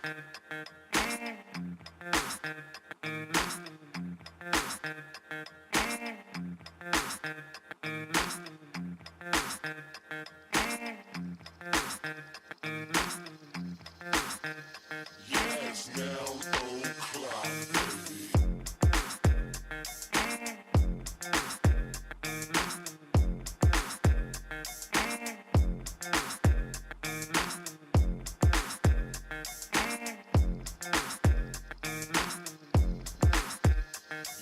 Yes, Noun O'Clock, baby.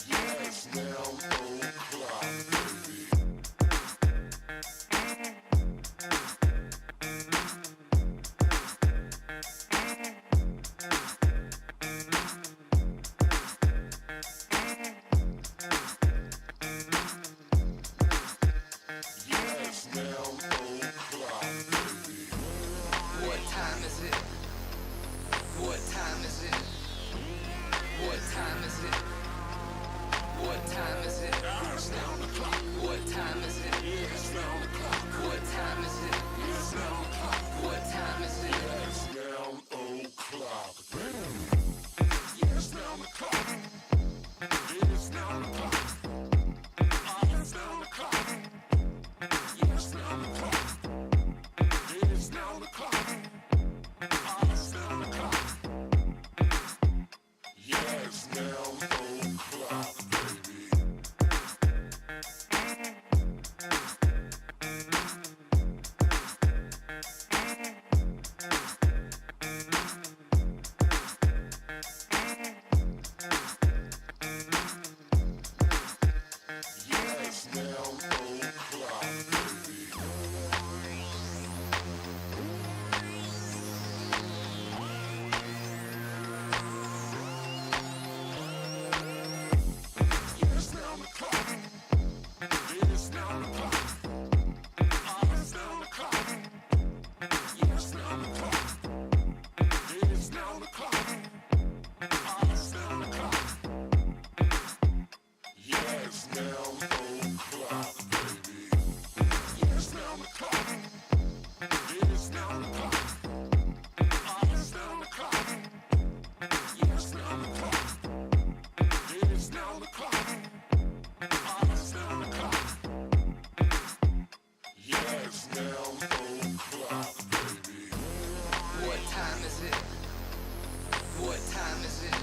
Yes, Noun O'Clock, baby. Yes, Noun O'Clock, baby. What time is it? What time is it? What time is it? What time is it? It's 9 o'clock. What time is it? It's 9 o'clock. What time is it? It's 9 o'clock. What time is it? It's Noun O'Clock, baby. Yes, 9 o'clock. It's 9 o'clock. It's 9 o'clock. Yes, 9 o'clock. It's 9 o'clock. It's 9 o'clock. Yes, Noun O'Clock, baby. Yes, Noun O'Clock, baby. Yes, 9 o'clock. It's 9 o'clock. It's 9 o'clock. Yes, 9 o'clock. It's 9 o'clock. It's 9 o'clock. Yes, Noun O'Clock, baby. Yes, 9 o'clock. It's 9 o'clock. It's 9 o'clock. Yes, 9 o'clock. It's 9 o'clock. It's 9 o'clock. Yes, Noun O'Clock, baby. What time is it? What time is it?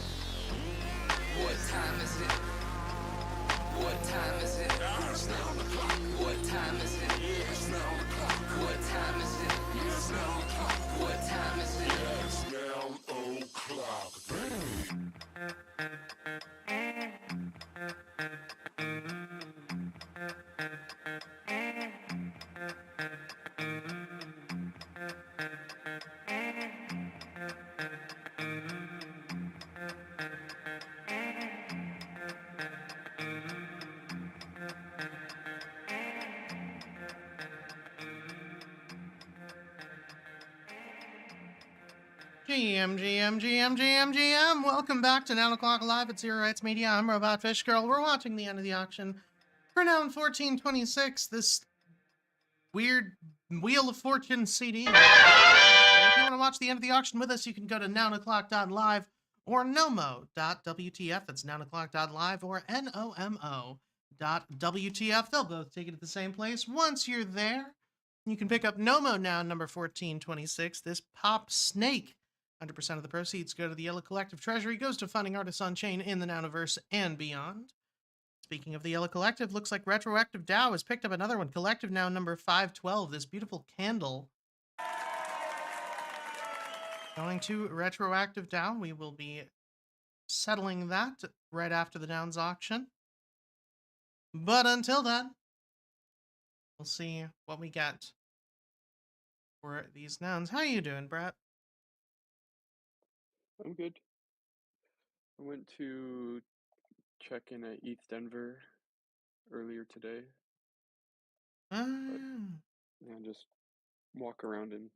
What time is it? What time is it? It's 9 o'clock. What time is it? It's 9 o'clock. What time is it? It's 9 o'clock. What time is it? Yes, Noun O'Clock, baby. GM. Welcome back to Noun O'Clock Live at Zero Rights Media. I'm Robot Fish Girl. We're watching the end of the auction for Noun 1426, this weird Wheel of Fortune CD. If you want to watch the end of the auction with us, you can go to nounoclock.live or nomo.wtf. That's nounoclock.live or nomo.wtf. They'll both take it at the same place. Once you're there, you can pick up Nomo Noun number 1426, this Pop Snake. 100% of the proceeds go to the Yellow Collective Treasury, goes to funding artists on chain in the Nouniverse and beyond. Speaking of the Yellow Collective, looks like Retroactive Dow has picked up another one. Collective Noun number 512, this beautiful candle. Going to Retroactive Dow, we will be settling that right after the Nouns auction. But until then, we'll see what we get for these nouns. How you doing, Brett? I'm good. I went to check in at ETH Denver earlier today. Yeah, just walk around and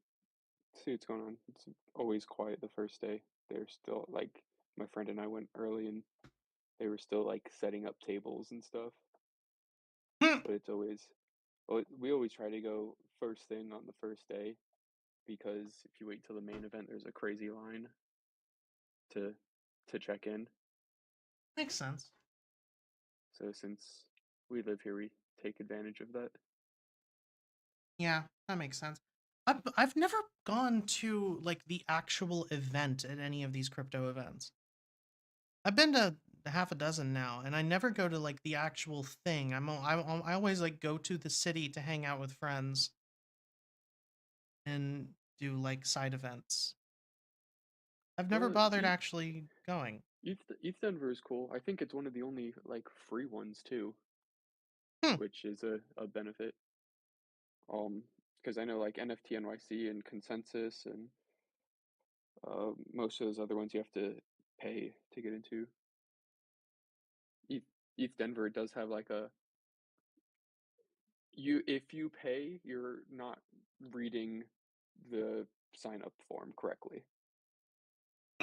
see what's going on. It's always quiet the first day. They're still, like, my friend and I went early and they were still, like, setting up tables and stuff. But it's always, we always try to go first thing on the first day because if you wait till the main event, there's a crazy line. to check in. Makes sense. So since we live here, we take advantage of that. Yeah, that makes sense. I've never gone to like the actual event at any of these crypto events. I've been to half a dozen now, and I never go to like the actual thing. I always like go to the city to hang out with friends and do like side events. I've never Well, bothered actually going. ETH Denver is cool. I think it's one of the only like free ones too, Hmm, which is a benefit. Because I know like NFT NYC and Consensus and most of those other ones you have to pay to get into. ETH, ETH Denver does have like a if you pay, you're not reading the sign up form correctly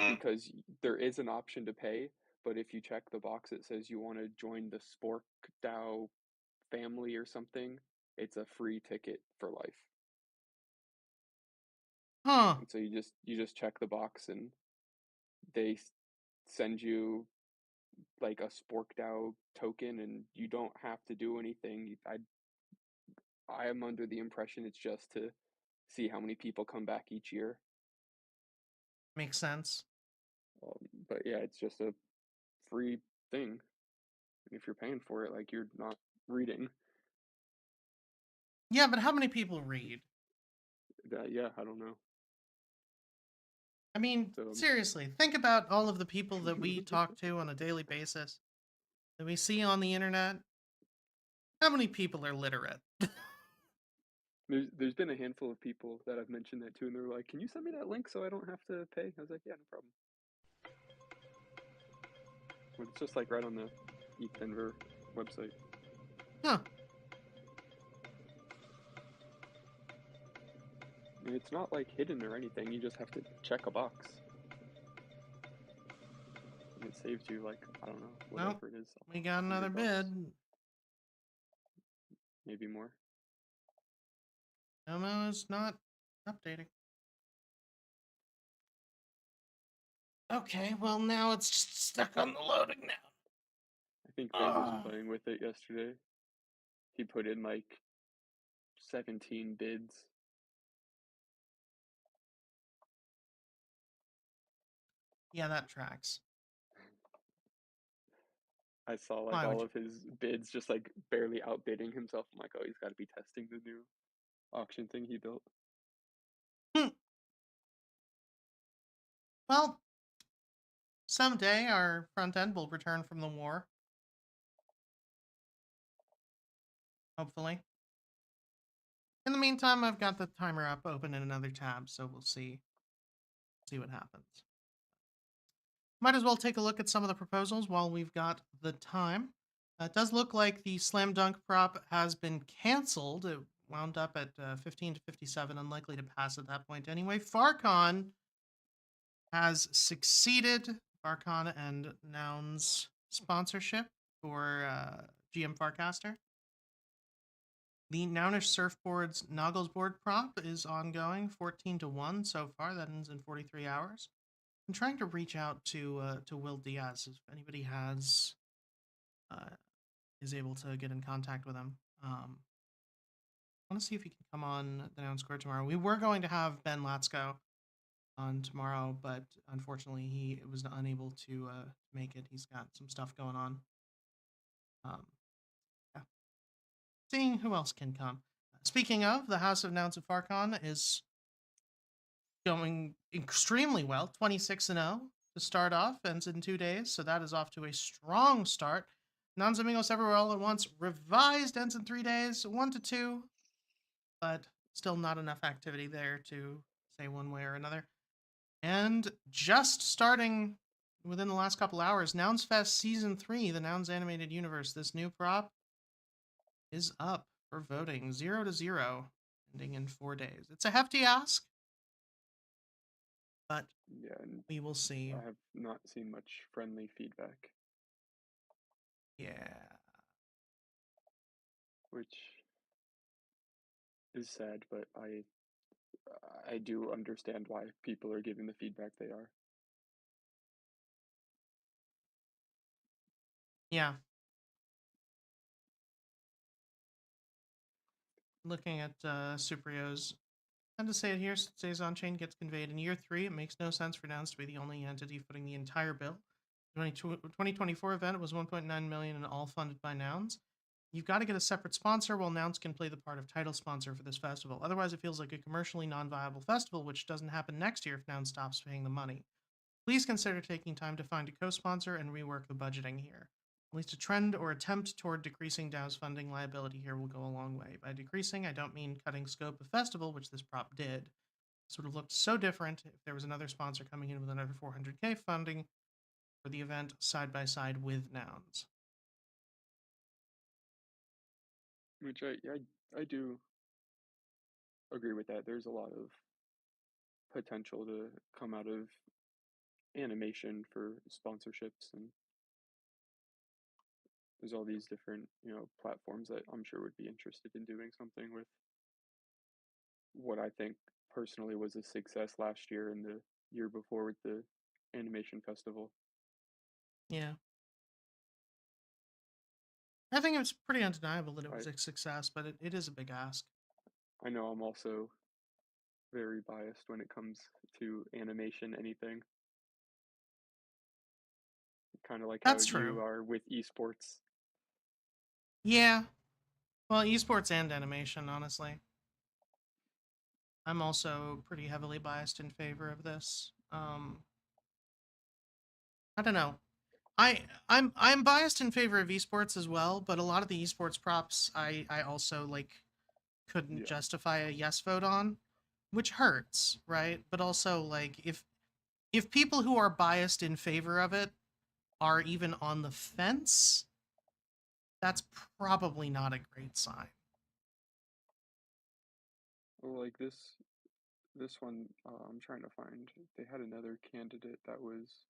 because there is an option to pay, but if you check the box that says you want to join the Spork DAO family or something, it's a free ticket for life. huh. And so you just check the box and they send you like a Spork DAO token and you don't have to do anything. I am under the impression it's just to see how many people come back each year. Makes sense. But yeah, it's just a free thing. If you're paying for it, like you're not reading. Yeah, but how many people read? Yeah, I don't know. I mean, So seriously, think about all of the people that we talk to on a daily basis, that we see on the internet. How many people are literate? there's been a handful of people that I've mentioned that to, and they're like, "Can you send me that link so I don't have to pay?" I was like, "Yeah, no problem." But it's just like right on the ETH Denver website. Huh. And it's not like hidden or anything. You just have to check a box, and it saves you like I don't know Well, whatever it is, we got another $100, bid. maybe more. Domo is not updating. Okay, well now it's just stuck on the loading now. I think Vin was Ah. playing with it yesterday. He put in like 17 bids. Yeah, that tracks. I saw like Why would all you? of his bids just like barely outbidding himself. I'm like, oh, he's got to be testing the new auction thing he built. Hmm. Well, someday our front end will return from the war. Hopefully. In the meantime, I've got the timer up open in another tab, so we'll see what happens. Might as well take a look at some of the proposals while we've got the time. It does look like the slam dunk prop has been canceled. It wound up at 15 to 57, unlikely to pass at that point anyway. Farcon has succeeded. Farcon and Noun's sponsorship for GM Farcaster. The Nounish Surfboards Nogglesboard prop is ongoing, 14 to 1 so far. That ends in 43 hours. I'm trying to reach out to Will Diaz if anybody has is able to get in contact with him. I want to see if he can come on the Noun Square tomorrow. We were going to have Ben Latsko on tomorrow, but unfortunately he was unable to make it. He's got some stuff going on. Um, yeah. Seeing who else can come. Speaking of, the House of Nouns of Farcon is going extremely well, 26-0 to start off, ends in 2 days, so that is off to a strong start. Nons Amigos Everywhere All at Once revised, ends in 3 days, 1 to 2, but still not enough activity there to say one way or another. And just starting within the last couple hours, Nouns Fest Season 3, the Nouns Animated Universe, this new prop is up for voting, 0 to 0, ending in 4 days. It's a hefty ask, but Yeah, and we will see. I have not seen much friendly feedback, Yeah. which is sad, but I do understand why people are giving the feedback they are. Yeah. Looking at Suprio's. And to say it here, since stays on chain gets conveyed in year 3, it makes no sense for Nouns to be the only entity footing the entire bill. 2024 event was 1.9 million and all funded by Nouns. You've got to get a separate sponsor while Nouns can play the part of title sponsor for this festival. Otherwise, it feels like a commercially non-viable festival, which doesn't happen next year if Nouns stops paying the money. Please consider taking time to find a co-sponsor and rework the budgeting here. At least a trend or attempt toward decreasing DAO's funding liability here will go a long way. By decreasing, I don't mean cutting scope of festival, which this prop did. This would have looked so different if there was another sponsor coming in with another 400k funding for the event side by side with Nouns. Which I do agree with that. There's a lot of potential to come out of animation for sponsorships, and there's all these different, platforms that I'm sure would be interested in doing something with what I think personally was a success last year and the year before with the animation festival. Yeah. I think it's pretty undeniable that it was I a success, but it is a big ask. I know I'm also very biased when it comes to animation anything, kind of like how That's you true. are with esports. Yeah. Well, esports and animation, honestly. I'm also pretty heavily biased in favor of this. I don't know. I'm biased in favor of esports as well, but a lot of the esports props I also like couldn't Yeah. justify a yes vote on, which hurts, right? But also like if people who are biased in favor of it are even on the fence, that's probably not a great sign. Well, like this one, I'm trying to find. They had another candidate that was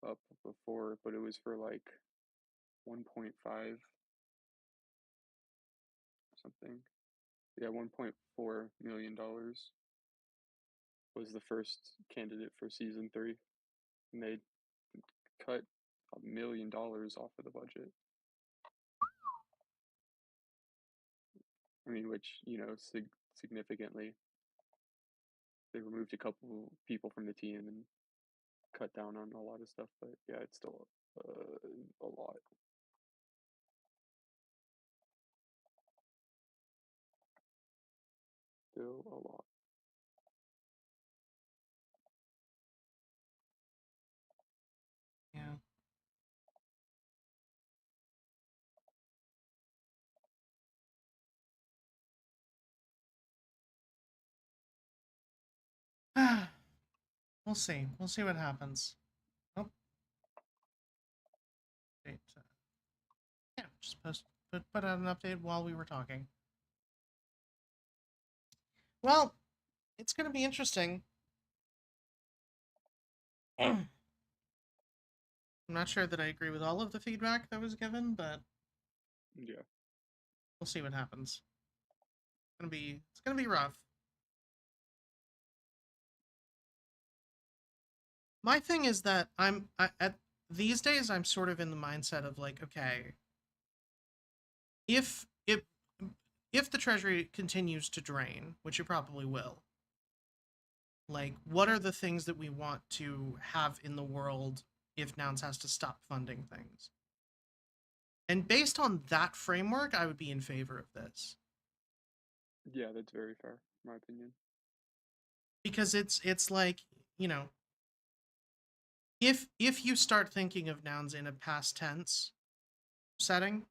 up before, but it was for like 1.5 something. Yeah, $1.4 million was the first candidate for season 3, and they cut $1 million off of the budget. I mean, which significantly, they removed a couple people from the team and cut down on a lot of stuff. But yeah, it's still a lot. Still a lot. Yeah. We'll see. We'll see what happens. Oh, wait. Yeah, just put out an update while we were talking. Well, it's going to be interesting. I'm not sure that I agree with all of the feedback that was given, but Yeah. we'll see what happens. It's gonna be rough. My thing is that at these days I'm sort of in the mindset of like, okay, if if the treasury continues to drain, which it probably will, like what are the things that we want to have in the world if Nouns has to stop funding things? And based on that framework, I would be in favor of this. Yeah, that's very fair, in my opinion. Because it's like, you know, if you start thinking of Nouns in a past tense setting,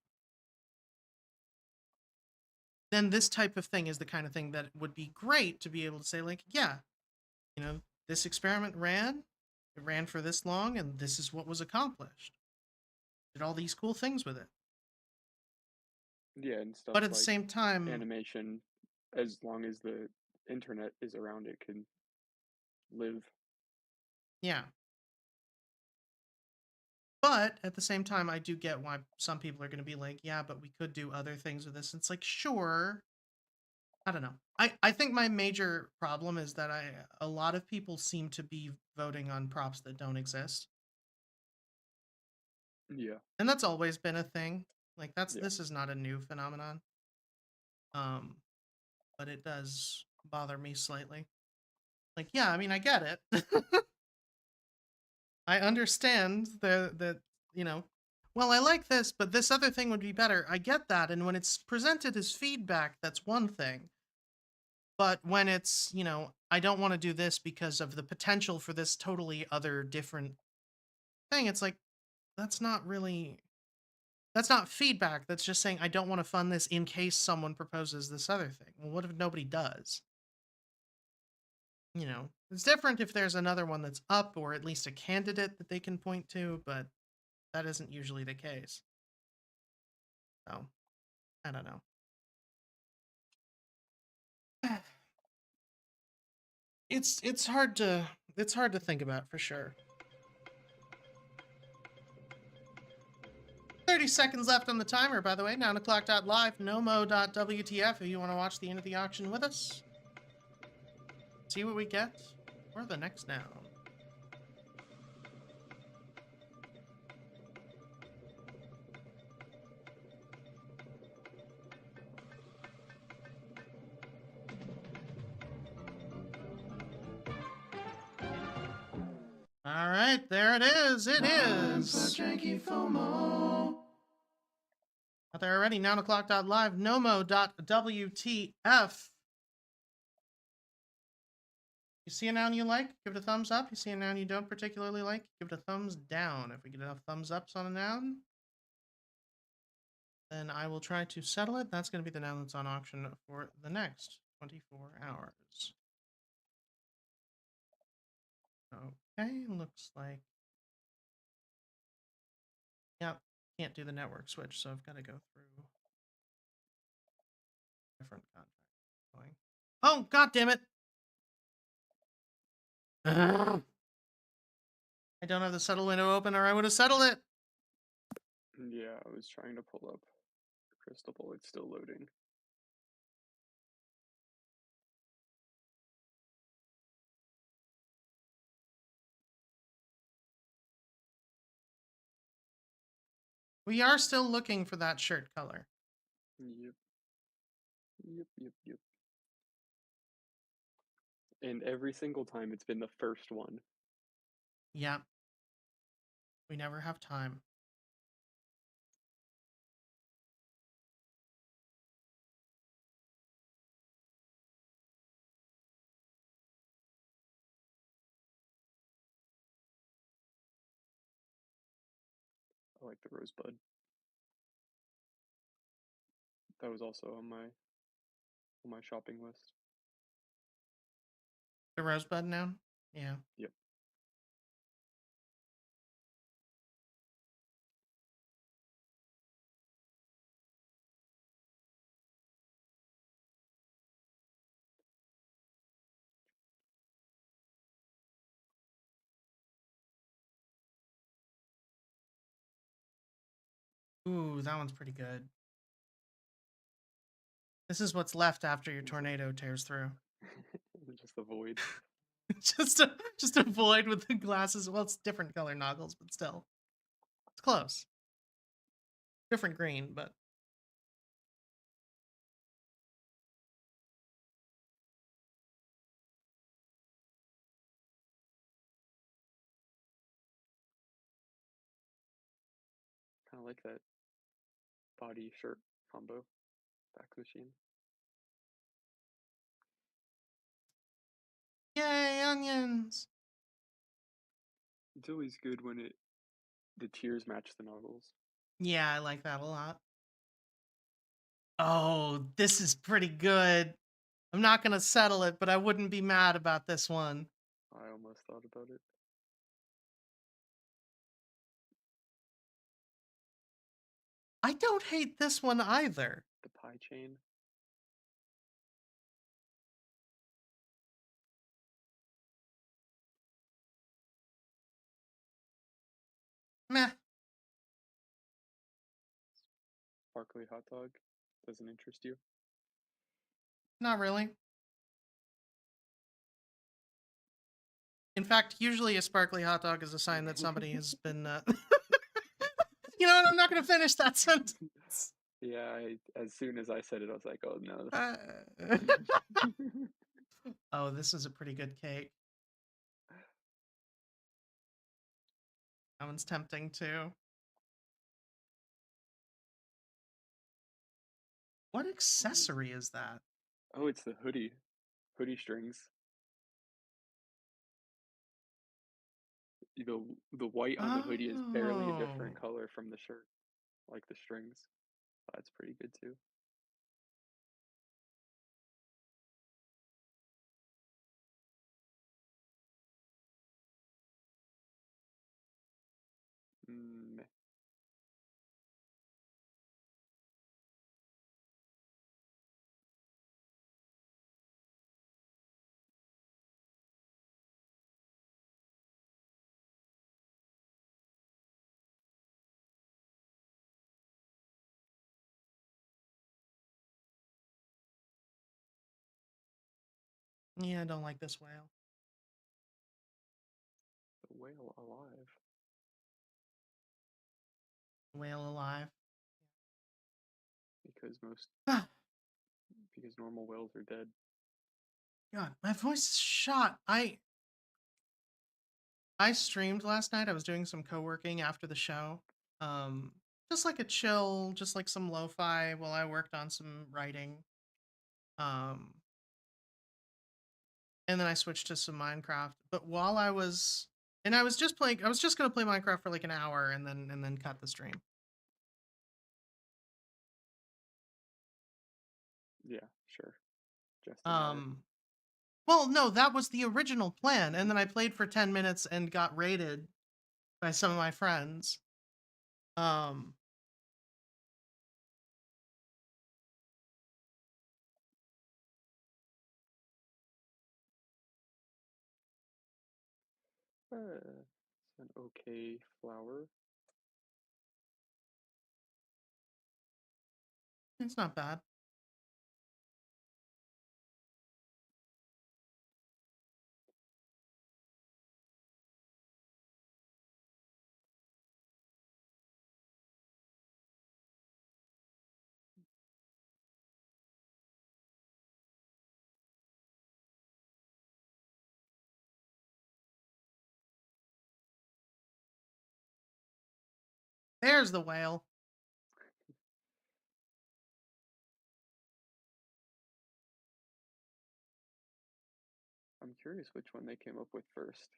then this type of thing is the kind of thing that would be great to be able to say, like, yeah, this experiment it ran for this long, and this is what was accomplished. Did all these cool things with it. Yeah, and stuff But at the like same time, animation, as long as the internet is around, it can live. yeah. But at the same time, I do get why some people are going to be like, yeah, but we could do other things with this. It's like, sure. I don't know. I think my major problem is that a lot of people seem to be voting on props that don't exist. Yeah. And that's always been a thing. Like Yeah. this is not a new phenomenon. But it does bother me slightly. Like, yeah, I mean, I get it. I understand that, you know, well, I like this, but this other thing would be better. I get that. And when it's presented as feedback, that's one thing. But when it's, I don't want to do this because of the potential for this totally other different thing, it's like, that's not feedback. That's just saying, I don't want to fund this in case someone proposes this other thing. Well, what if nobody does? It's different if there's another one that's up or at least a candidate that they can point to, but that isn't usually the case. So, I don't know. It's hard to think about for sure. 30 seconds left on the timer, by the way. Nounoclock.live, nomo.wtf if you want to watch the end of the auction with us. See what we get for the next noun. All right, there it is. It is. FOMO. Out there already, nounoclock.live, nomo.wtf. You see a noun you like? Give it a thumbs up. You see a noun you don't particularly like? Give it a thumbs down. If we get enough thumbs ups on a noun, then I will try to settle it. That's going to be the noun that's on auction for the next 24 hours. Okay, looks like... Yep, can't do the network switch, so I've got to go through different contract. Oh, god damn it! I don't have the settle window open or I would have settled it! Yeah, I was trying to pull up Crystal Ball. It's still loading. We are still looking for that shirt color. Yep. And every single time it's been the first one. Yeah. We never have time. I like the Rosebud. That was also on my shopping list. The Rosebud noun? Yeah. Yep. Ooh, that one's pretty good. This is what's left after your tornado tears through. Just the void. just a void with the glasses. Well, it's different color noggles, but still. It's close. Different green, but... Kind of like that body shirt combo. Back machine. Yay, onions! It's always good when the tears match the noggles. Yeah, I like that a lot. Oh, this is pretty good. I'm not gonna settle it, but I wouldn't be mad about this one. I almost thought about it. I don't hate this one either. The pie chain. Meh. Sparkly hot dog. Doesn't interest you? Not really. In fact, usually a sparkly hot dog is a sign that somebody has been... You know what? I'm not going to finish that sentence. Yeah, as soon as I said it, I was like, oh no. Oh, this is a pretty good cake. That one's tempting too. What accessory is that? Oh, it's the hoodie strings. The white on the hoodie is barely a different Oh. color from the shirt, like the strings. That's pretty good too. Meh. Yeah, I don't like this whale. The whale alive. Whale alive. Because Ah, normal whales are dead. God, my voice is shot. I streamed last night. I was doing some co-working after the show. Um, just like a chill, just like some lo-fi while I worked on some writing. And then I switched to some Minecraft. But while I was just gonna play Minecraft for like an hour and then cut the stream. Yeah, sure. Just an hour. Well, no, that was the original plan, and then I played for 10 minutes and got raided by some of my friends. Um, It's an okay flower. it's not bad. There's the whale. I'm curious which one they came up with first.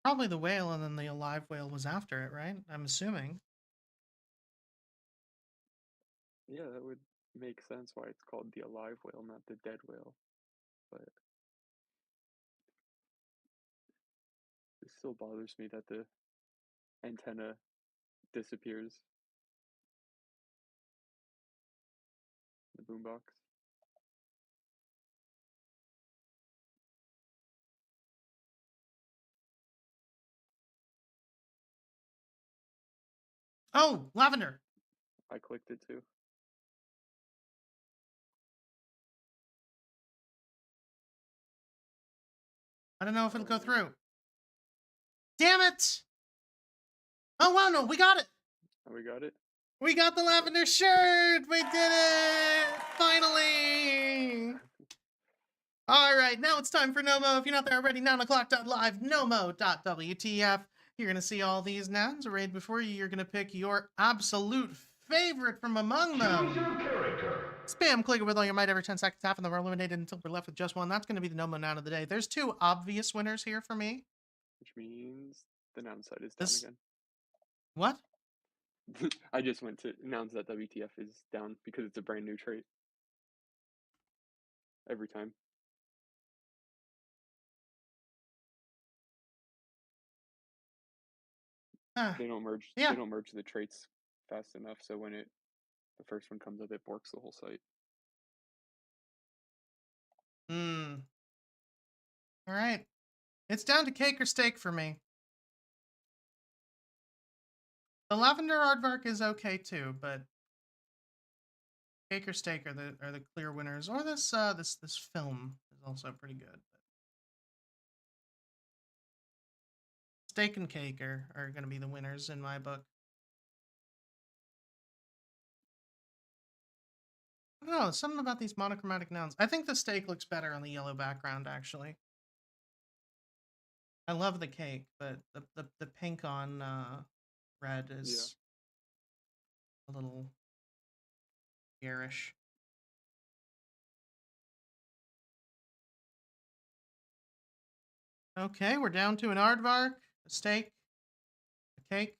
Probably the whale, and then the alive whale was after it, right? I'm assuming. Yeah, that would make sense why it's called the alive whale, not the dead whale. But it still bothers me that the antenna disappears. The boombox. Oh, lavender. I clicked it too. I don't know if it'll go Oh, through. Damn it! Oh wow, no, we got it. oh, we got it. We got the lavender shirt. We did it finally. All right, now it's time for Nomo. If you're not there already, nounoclock.live, nomo.wtf. You're going to see all these nouns arrayed before you. You're going to pick your absolute favorite from among them. Spam click it with all your might every 10 seconds, half, and then we're eliminated until we're left with just one. That's going to be the Nomo noun of the day. There's two obvious winners here for me. Which means the noun side is down again. What? I just went to nouns.wtf is down because it's a brand new trait. Every time. They don't merge Yeah. they don't merge the traits fast enough, so when the first one comes up, it borks the whole site. All right. It's down to cake or steak for me. The lavender aardvark is okay too, but cake or steak are the clear winners. Or this film is also pretty good. Steak and cake are going to be the winners in my book. I don't know, something about these monochromatic nouns. I think the steak looks better on the yellow background, actually. I love the cake, but the pink on red is a little garish. Okay, we're down to an aardvark, a steak, a cake.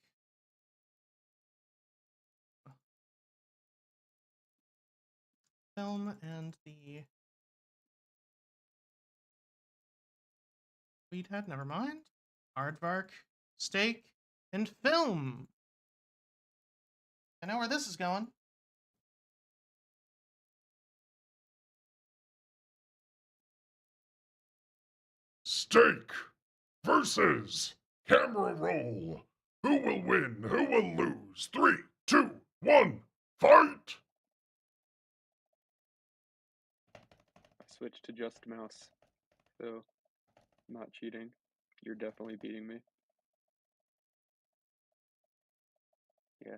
Film and the Weedhead, never mind. Aardvark, steak, and film. I know where this is going. Steak versus camera roll. Who will win? Who will lose? 3, 2, 1, fight! I switched to just mouse, so not cheating. You're definitely beating me. Yeah,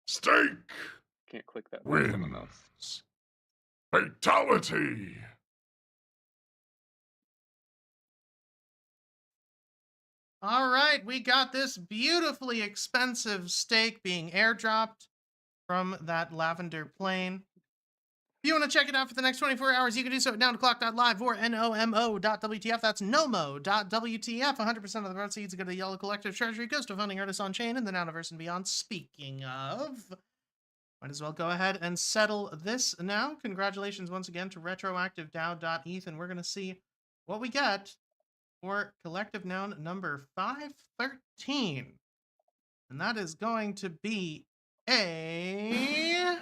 Steak can't click that mouse on the mouse. wins. Fatality. All right, we got this beautifully expensive steak being airdropped from that lavender plane. If you want to check it out for the next 24 hours, you can do so at nounoclock.live or nomo.wtf. That's nomo.wtf. 100% of the proceeds go to the Yellow Collective Treasury, goes to funding artists on chain in the Nouniverse and beyond. Speaking of, might as well go ahead and settle this now. Congratulations once again to retroactiveDAO.eth, and we're going to see what we get for collective noun number 513. And that is going to be a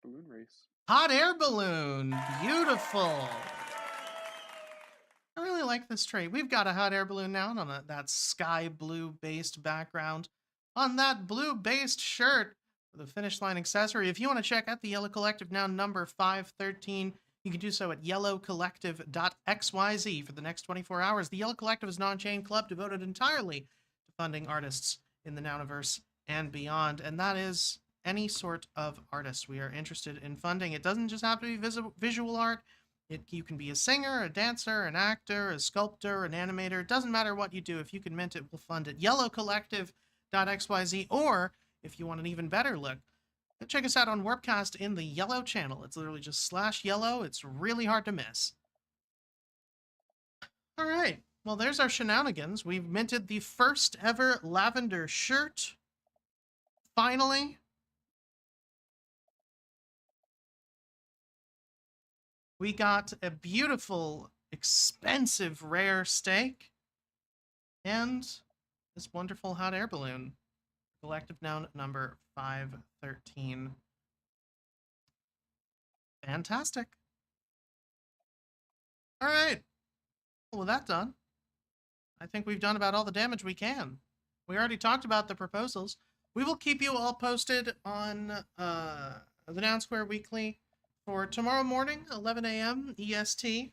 Balloon race. hot air balloon. Beautiful. I really like this trait. We've got a hot air balloon now on that sky blue based background on that blue based shirt with a finish line accessory. If you want to check out the Yellow Collective noun number 513, you can do so at yellowcollective.xyz for the next 24 hours. The Yellow Collective is an on-chain club devoted entirely to funding artists in the Nouniverse and beyond, and that is any sort of artist we are interested in funding. It doesn't just have to be visual art. You can be a singer, a dancer, an actor, a sculptor, an animator. It doesn't matter what you do. If you can mint it, we'll fund it. Yellowcollective.xyz, or if you want an even better look, check us out on Warpcast in the Yellow channel. It's literally just /Yellow. It's really hard to miss. All right. Well, there's our shenanigans. We've minted the first ever lavender shirt. Finally. We got a beautiful, expensive, rare steak. And this wonderful hot air balloon. Collective noun number 513. Fantastic. All right. Well, with that done, I think we've done about all the damage we can. We already talked about the proposals. We will keep you all posted on the Noun Square Weekly for tomorrow morning, 11 a.m. EST.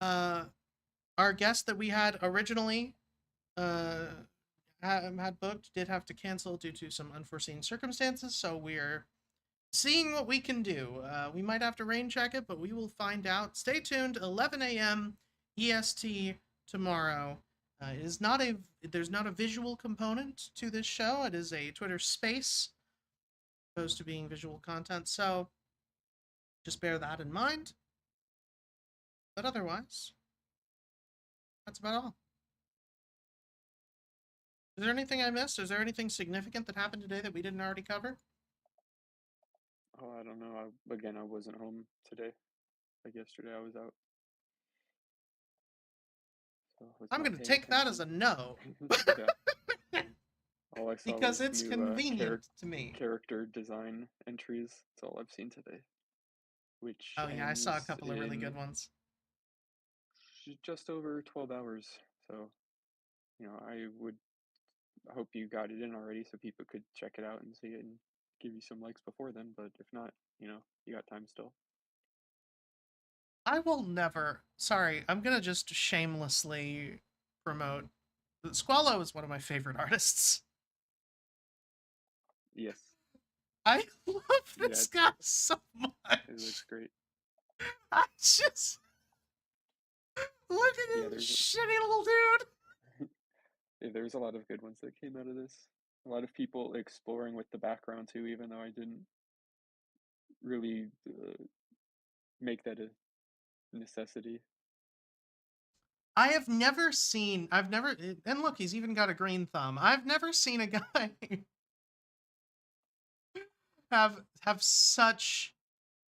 Our guest that we had originally had booked did have to cancel due to some unforeseen circumstances, so we're seeing what we can do. We might have to rain check it, but we will find out. Stay tuned, 11 a.m. EST tomorrow. There's not a visual component to this show. It is a Twitter space, opposed to being visual content, so just bear that in mind. But otherwise, that's about all. Is there anything I missed? Is there anything significant that happened today that we didn't already cover? Oh, I don't know. I wasn't home today. Like yesterday, I was out. So I was I'm not going to paying take that as a attention. no. Yeah. All I saw Because was it's new convenient to me. character design entries. That's all I've seen today. Which Oh yeah, I saw a ends couple of really in good ones. just over 12 hours. So, I would hope you got it in already so people could check it out and see it and give you some likes before then. But if not, you got time still. I will never. Sorry, I'm gonna just shamelessly promote. Squallow is one of my favorite artists. Yes, I love this guy so it looks much. great. I just look Yeah, at this there's shitty little dude. yeah, there's a lot of good ones that came out of this. A lot of people exploring with the background too, even though I didn't really make that a necessity. I've never, and look, he's even got a green thumb. I've never seen a guy have such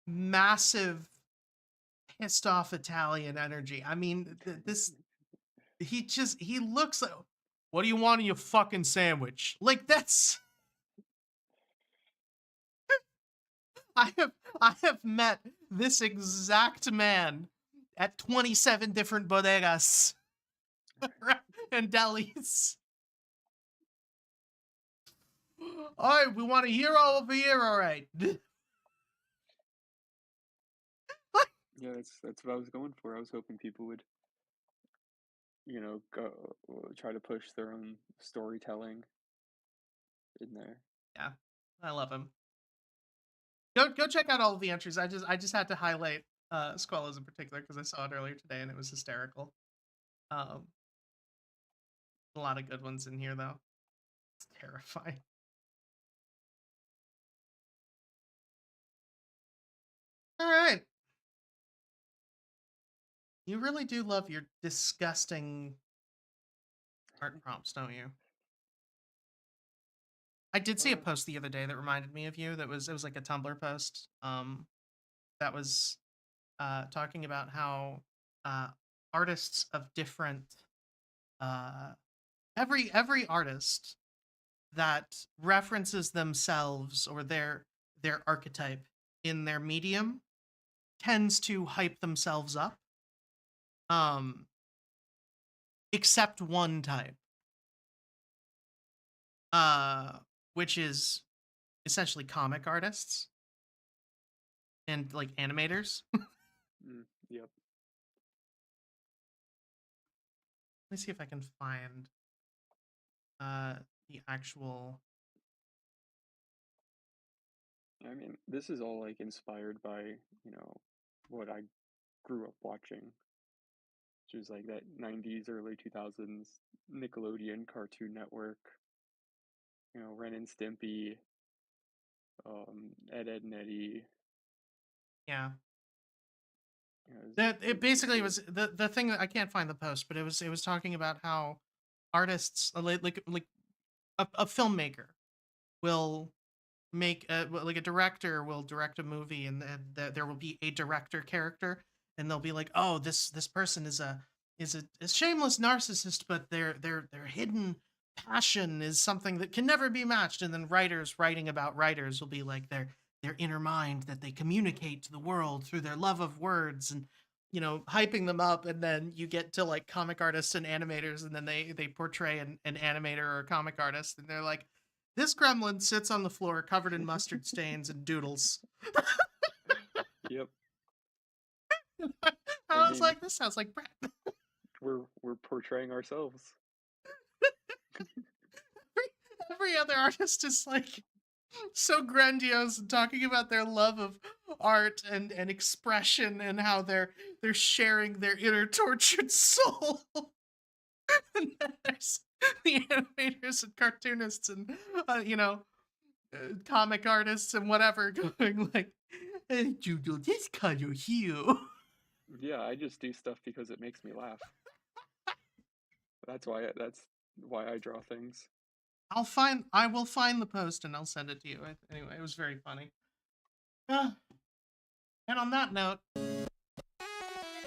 massive pissed off Italian energy. I mean, he looks like, what do you want in your fucking sandwich? Like that's I have met this exact man at 27 different bodegas and delis. All right, we want a hero over here, all right. Yeah, that's what I was going for. I was hoping people would, go try to push their own storytelling in there. Yeah, I love him. Go check out all of the entries. I just had to highlight Squallows in particular because I saw it earlier today and it was hysterical. A lot of good ones in here though. It's terrifying. All right. You really do love your disgusting art prompts, don't you? I did see a post the other day that reminded me of you. It was like a Tumblr post. That was talking about how artists of different every artist that references themselves or their archetype in their medium tends to hype themselves up. Except one type. Which is essentially comic artists and like animators. Yep. Let me see if I can find the actual. I mean, this is all like inspired by, what I grew up watching, which is like that 90s, early 2000s Nickelodeon Cartoon Network, Ren and Stimpy, Ed, Ed and Eddie. Yeah. Yeah, It basically was the thing that I can't find the post, but it was talking about how artists like a filmmaker will make like a director will direct a movie and there will be a director character and they'll be like, oh, this person is a shameless narcissist, but their hidden passion is something that can never be matched. And then writers writing about writers will be like their inner mind that they communicate to the world through their love of words and hyping them up. And then you get to like comic artists and animators and then they portray an animator or a comic artist and they're like, this gremlin sits on the floor covered in mustard stains and doodles. Yep. I was like, this sounds like Brett. We're portraying ourselves. Every other artist is like so grandiose and talking about their love of art and expression and how they're sharing their inner tortured soul. And then there's the animators and cartoonists and comic artists and whatever going like, hey, you do this color here. Yeah, I just do stuff because it makes me laugh. That's why I draw things. I will find the post and I'll send it to you. Anyway, it was very funny. And on that note,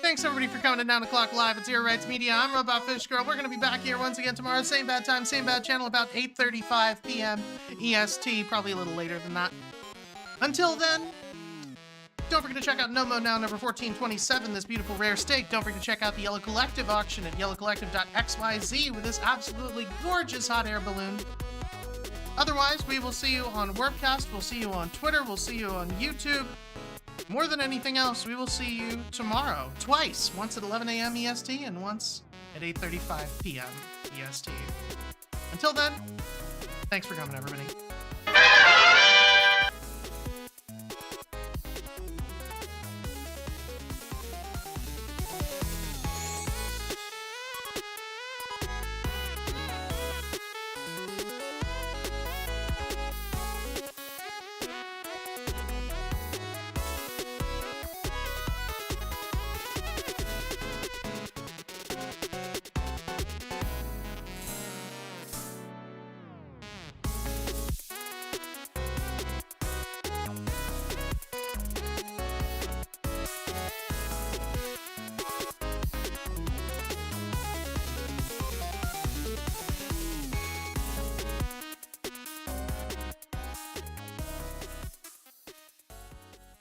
thanks everybody for coming to Noun O'Clock Live at Zero Rights Media. I'm Robot Fish Girl. We're going to be back here once again tomorrow. Same bad time, same bad channel, about 8:35 p.m. EST. Probably a little later than that. Until then, don't forget to check out Nomo Now number 1427, this beautiful rare steak. Don't forget to check out the Yellow Collective auction at yellowcollective.xyz with this absolutely gorgeous hot air balloon. Otherwise, we will see you on Wordcast. We'll see you on Twitter. We'll see you on YouTube. more than anything else, we will see you tomorrow, twice, once at 11 a.m. EST and once at 8:35 p.m. EST. Until then, thanks for coming, everybody.